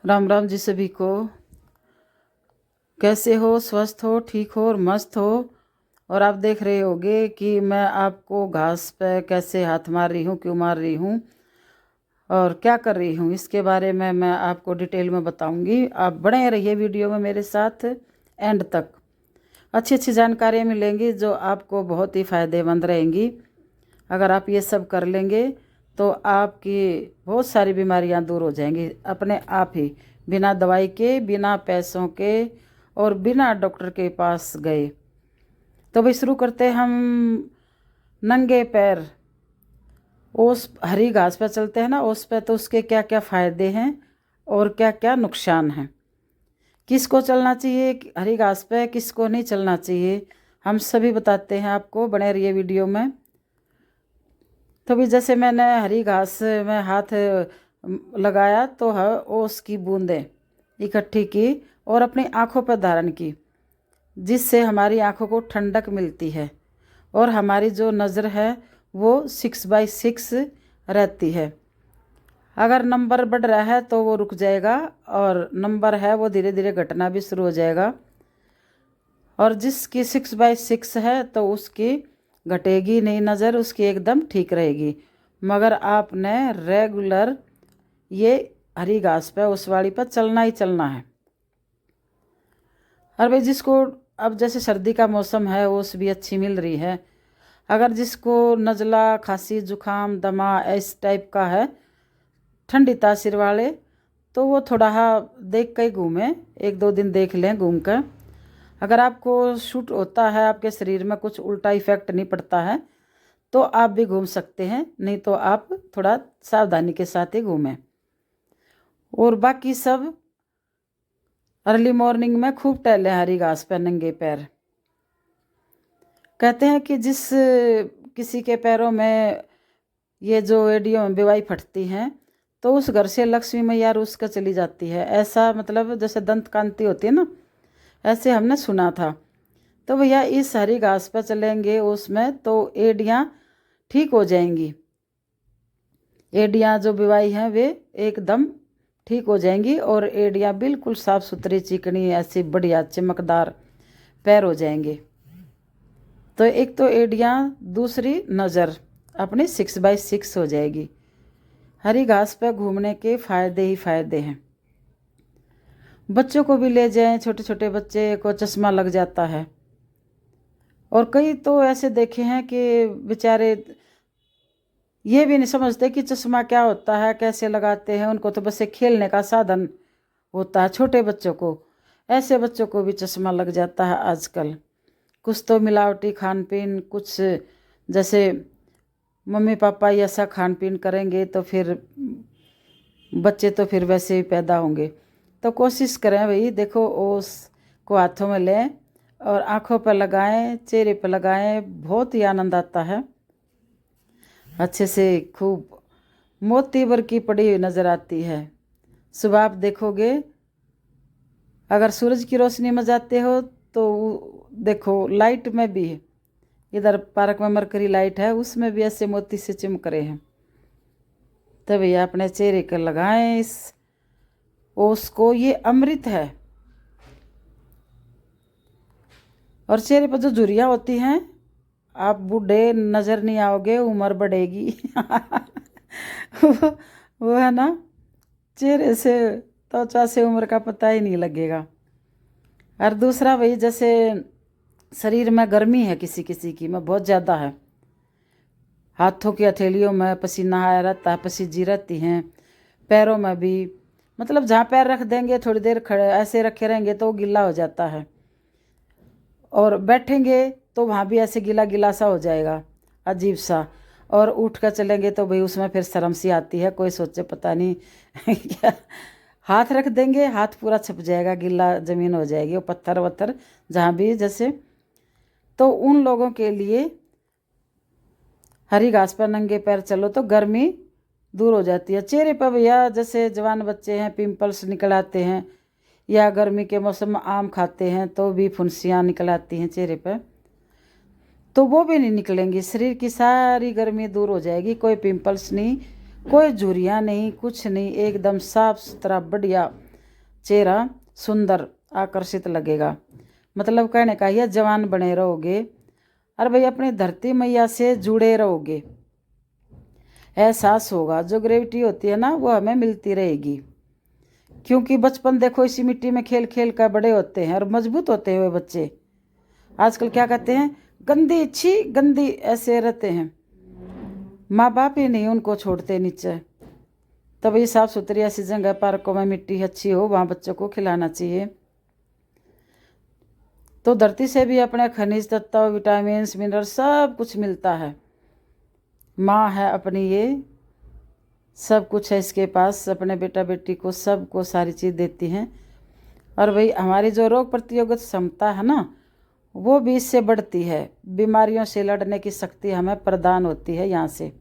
राम राम जी सभी को। कैसे हो? स्वस्थ हो, ठीक हो और मस्त हो। और आप देख रहे होगे कि मैं आपको घास पे कैसे हाथ मार रही हूँ, क्यों मार रही हूँ और क्या कर रही हूँ, इसके बारे में मैं आपको डिटेल में बताऊंगी। आप बने रहिए वीडियो में मेरे साथ एंड तक। अच्छी अच्छी जानकारियाँ मिलेंगी जो आपको बहुत ही फ़ायदेमंद रहेंगी। अगर आप ये सब कर लेंगे तो आपकी बहुत सारी बीमारियां दूर हो जाएंगी अपने आप ही, बिना दवाई के, बिना पैसों के और बिना डॉक्टर के पास गए। तो भाई शुरू करते हैं हम। नंगे पैर उस हरी घास पे चलते हैं ना, उस पे तो उसके क्या क्या फ़ायदे हैं और क्या क्या नुकसान हैं। किसको चलना चाहिए हरी घास पे, किसको नहीं चलना चाहिए, हम सभी बताते हैं आपको। बने रहिए वीडियो में। तो भी जैसे मैंने हरी घास में हाथ लगाया तो ओस की बूंदें इकट्ठी की और अपनी आँखों पर धारण की, जिससे हमारी आँखों को ठंडक मिलती है और हमारी जो नज़र है वो 6/6 रहती है। अगर नंबर बढ़ रहा है तो वो रुक जाएगा और नंबर है वो धीरे धीरे घटना भी शुरू हो जाएगा। और जिसकी 6/6 है तो उसकी घटेगी नहीं नज़र, उसकी एकदम ठीक रहेगी। मगर आपने रेगुलर ये हरी घास पे उस वाली पर चलना ही चलना है। और भाई जिसको अब जैसे सर्दी का मौसम है ओस भी अच्छी मिल रही है। अगर जिसको नज़ला, खांसी, जुकाम, दमा इस टाइप का है, ठंडी तासीर वाले, तो वो थोड़ा देख कर घूमें, 1-2 दिन देख लें घूम कर। अगर आपको शूट होता है, आपके शरीर में कुछ उल्टा इफेक्ट नहीं पड़ता है, तो आप भी घूम सकते हैं, नहीं तो आप थोड़ा सावधानी के साथ ही घूमें। और बाकी सब अर्ली मॉर्निंग में खूब टहलें हरी घास पर नंगे पैर। कहते हैं कि जिस किसी के पैरों में ये जो एडियो में बीवाई फटती हैं तो उस घर से लक्ष्मी मैया रूस कर चली जाती है। ऐसा मतलब जैसे दंत कांति होती है ना, ऐसे हमने सुना था। तो भैया इस हरी घास पर चलेंगे उसमें तो एडियाँ ठीक हो जाएंगी। एडियाँ जो बीवाई हैं वे एकदम ठीक हो जाएंगी और एडियाँ बिल्कुल साफ़ सुथरी, चिकनी, ऐसी बढ़िया चमकदार पैर हो जाएंगे। तो एक तो एडियाँ, दूसरी नज़र अपनी 6/6 हो जाएगी। हरी घास पर घूमने के फ़ायदे ही फ़ायदे हैं। बच्चों को भी ले जाएं, छोटे छोटे बच्चे को चश्मा लग जाता है। और कई तो ऐसे देखे हैं कि बेचारे ये भी नहीं समझते कि चश्मा क्या होता है, कैसे लगाते हैं। उनको तो बस एक खेलने का साधन होता है छोटे बच्चों को। ऐसे बच्चों को भी चश्मा लग जाता है आजकल। कुछ तो मिलावटी खान पीन, कुछ जैसे मम्मी पापा ऐसा खान पीन करेंगे तो फिर बच्चे तो फिर वैसे ही पैदा होंगे। तो कोशिश करें भाई, देखो ओस को हाथों में लें और आँखों पर लगाएं, चेहरे पर लगाएं, बहुत ही आनंद आता है। अच्छे से खूब मोती भर की पड़ी हुई नज़र आती है। सुबह आप देखोगे, अगर सूरज की रोशनी में जाते हो तो देखो लाइट में भी, इधर पार्क में मरकरी लाइट है, उसमें भी ऐसे मोती से चमक रहे हैं। तो भैया अपने चेहरे पर लगाएं इस ओस को, ये अमृत है। और चेहरे पर जो झुर्रियाँ होती हैं, आप बूढ़े नज़र नहीं आओगे, उम्र बढ़ेगी वो है ना, चेहरे से, त्वचा से उम्र का पता ही नहीं लगेगा। और दूसरा भाई जैसे शरीर में गर्मी है किसी किसी की में बहुत ज़्यादा है, हाथों की हथेलियों में पसीना आया रहता है, पसीजी रहती हैं, पैरों में भी, मतलब जहाँ पैर रख देंगे थोड़ी देर खड़े ऐसे रखे रहेंगे तो वो गीला हो जाता है, और बैठेंगे तो वहाँ भी ऐसे गीला गीला सा हो जाएगा, अजीब सा। और उठ कर चलेंगे तो भाई उसमें फिर शर्म सी आती है, कोई सोचे पता नहीं क्या। हाथ रख देंगे, हाथ पूरा छप जाएगा, गीला ज़मीन हो जाएगी, वो पत्थर वत्थर जहाँ भी जैसे। तो उन लोगों के लिए हरी घास पर नंगे पैर चलो तो गर्मी दूर हो जाती है। चेहरे पर भैया जैसे जवान बच्चे हैं पिंपल्स निकल आते हैं, या गर्मी के मौसम में आम खाते हैं तो भी फुंसियाँ निकल आती हैं चेहरे पर, तो वो भी नहीं निकलेंगी। शरीर की सारी गर्मी दूर हो जाएगी, कोई पिंपल्स नहीं, कोई झुर्रियाँ नहीं, कुछ नहीं, एकदम साफ सुथरा बढ़िया चेहरा सुंदर आकर्षित लगेगा। मतलब कहने का यह जवान बने रहोगे और भाई अपनी धरती मैया से जुड़े रहोगे। एहसास होगा, जो ग्रेविटी होती है ना वो हमें मिलती रहेगी, क्योंकि बचपन देखो इसी मिट्टी में खेल खेल कर बड़े होते हैं और मजबूत होते हुए बच्चे आजकल क्या कहते हैं, गंदी छी गंदी ऐसे रहते हैं। माँ बाप ही नहीं उनको छोड़ते नीचे। तभी साफ सुथरी ऐसी जगह पार्कों में मिट्टी अच्छी हो वहाँ बच्चों को खिलाना चाहिए। तो धरती से भी अपने खनिज तत्व, विटामिन, मिनरल सब कुछ मिलता है। माँ है अपनी, ये सब कुछ है इसके पास, अपने बेटा बेटी को सबको सारी चीज़ देती हैं। और भाई हमारी जो रोग प्रतिरोधक क्षमता है ना वो भी इससे बढ़ती है। बीमारियों से लड़ने की शक्ति हमें प्रदान होती है यहाँ से।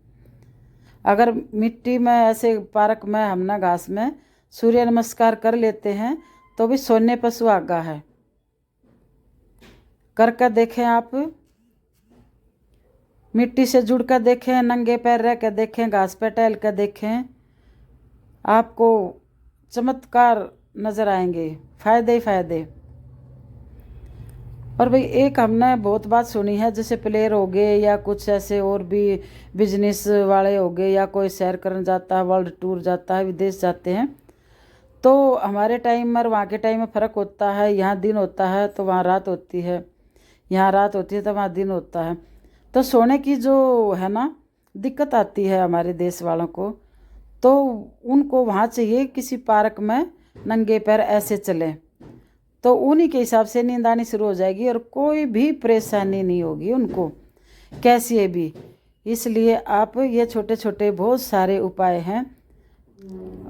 अगर मिट्टी में ऐसे पार्क में हम ना घास में सूर्य नमस्कार कर लेते हैं तो भी सोने पर सुहागा है। करके देखें आप, मिट्टी से जुड़ कर देखें, नंगे पैर रह कर देखें, घास पर टहल कर देखें, आपको चमत्कार नज़र आएंगे, फ़ायदे ही फ़ायदे। और भाई एक हमने बहुत बात सुनी है, जैसे प्लेयर हो गए या कुछ ऐसे और भी बिजनेस वाले हो गए या कोई सैर करने जाता है, वर्ल्ड टूर जाता है, विदेश जाते हैं, तो हमारे टाइम और वहाँ के टाइम में फ़र्क होता है। यहाँ दिन होता है तो वहाँ रात होती है, यहाँ रात होती है तो वहाँ दिन होता है। तो सोने की जो है ना दिक्कत आती है हमारे देश वालों को, तो उनको वहाँ चाहिए किसी पार्क में नंगे पैर ऐसे चलें, तो उन्हीं के हिसाब से नींद आनी शुरू हो जाएगी और कोई भी परेशानी नहीं होगी उनको कैसी भी। इसलिए आप ये छोटे छोटे बहुत सारे उपाय हैं।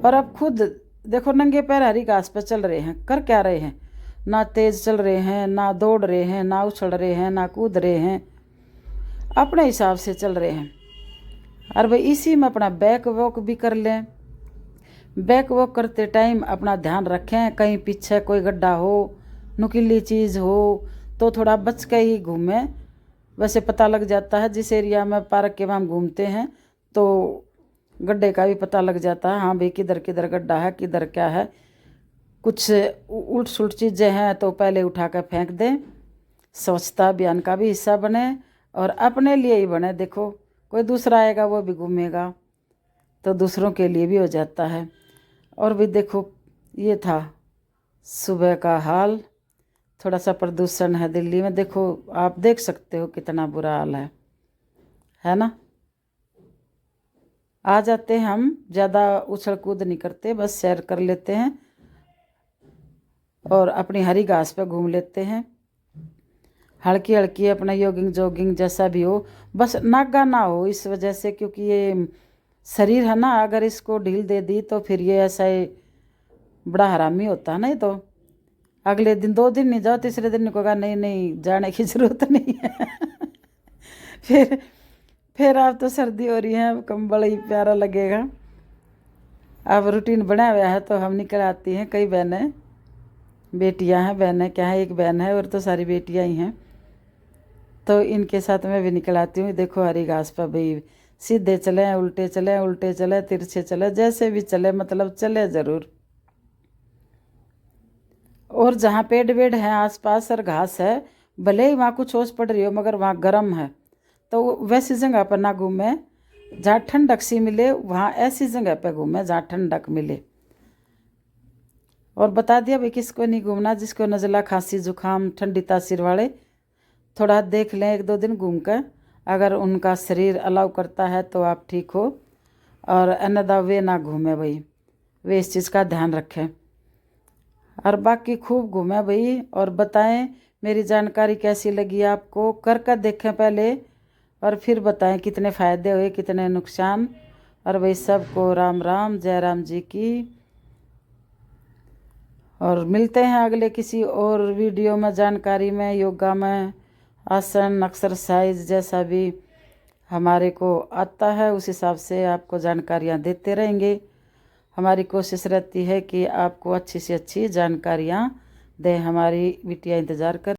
और अब खुद देखो, नंगे पैर हरी घास पर चल रहे हैं, कर क्या रहे हैं, ना तेज़ चल रहे हैं, ना दौड़ रहे हैं, ना उछल रहे हैं, ना कूद रहे हैं, अपने हिसाब से चल रहे हैं। और भाई इसी में अपना बैक वॉक भी कर लें। बैक वॉक करते टाइम अपना ध्यान रखें, कहीं पीछे कोई गड्ढा हो, नुकीली चीज़ हो तो थोड़ा बच के ही घूमें। वैसे पता लग जाता है, जिस एरिया में पार्क के में हम घूमते हैं तो गड्ढे का भी पता लग जाता है, हाँ भाई किधर किधर गड्ढा है, किधर क्या है। कुछ उल्ट सुलट चीज़ें हैं तो पहले उठा कर फेंक दें। स्वच्छता अभियान का भी हिस्सा बने और अपने लिए ही बने। देखो कोई दूसरा आएगा वो भी घूमेगा तो दूसरों के लिए भी हो जाता है। और भी देखो, ये था सुबह का हाल। थोड़ा सा प्रदूषण है दिल्ली में, देखो आप देख सकते हो कितना बुरा हाल है ना। आ जाते हैं हम, ज़्यादा उछल कूद नहीं करते, बस सैर कर लेते हैं और अपनी हरी घास पे घूम लेते हैं, हल्की हल्की अपना योगिंग जॉगिंग जैसा भी हो, बस नागा ना हो इस वजह से, क्योंकि ये शरीर है ना, अगर इसको ढील दे दी तो फिर ये ऐसा ही बड़ा हरामी होता है ना। ये तो अगले दिन 2 दिन नहीं जाओ, तीसरे दिन कहा नहीं नहीं जाने की ज़रूरत नहीं है। फिर आप तो सर्दी हो रही है, कंबल ही प्यारा लगेगा। अब रूटीन बना हुआ है तो हम निकल आती हैं। कई बहनें बेटियां हैं, बहनें क्या है, एक बहन है और तो सारी बेटियां ही हैं, तो इनके साथ मैं भी निकल आती हूँ। देखो हरी घास पर भाई सीधे चले, उल्टे चले, उल्टे चले, तिरछे चले, जैसे भी चले, मतलब चले ज़रूर। और जहाँ पेड़ वेड़ हैं आसपास और घास है, भले ही वहाँ कुछ ओस पड़ रही हो मगर वहाँ गर्म है, तो वैसी जगह पर ना घूमें। जहाँ ठंडक सी मिले वहाँ ऐसी जगह पर घूमें जहाँ ठंडक मिले। और बता दिया भाई किसको नहीं घूमना, जिसको नज़ला खांसी जुकाम ठंडी तासीर वाले थोड़ा देख लें 1-2 दिन घूम कर, अगर उनका शरीर अलाउ करता है तो आप ठीक हो। और अनदा वे ना घूमें भाई, वे इस चीज़ का ध्यान रखें। और बाकी खूब घूमें भाई। और बताएं मेरी जानकारी कैसी लगी आपको, कर देखें पहले और फिर बताएं कितने फ़ायदे हुए कितने नुकसान। और भाई सबको राम राम, जय राम जी की। और मिलते हैं अगले किसी और वीडियो में, जानकारी में, योगा में, आसन, एक्सरसाइज जैसा भी हमारे को आता है उस हिसाब से आपको जानकारियाँ देते रहेंगे। हमारी कोशिश रहती है कि आपको अच्छी से अच्छी जानकारियाँ दें। हमारी बिटिया इंतज़ार कर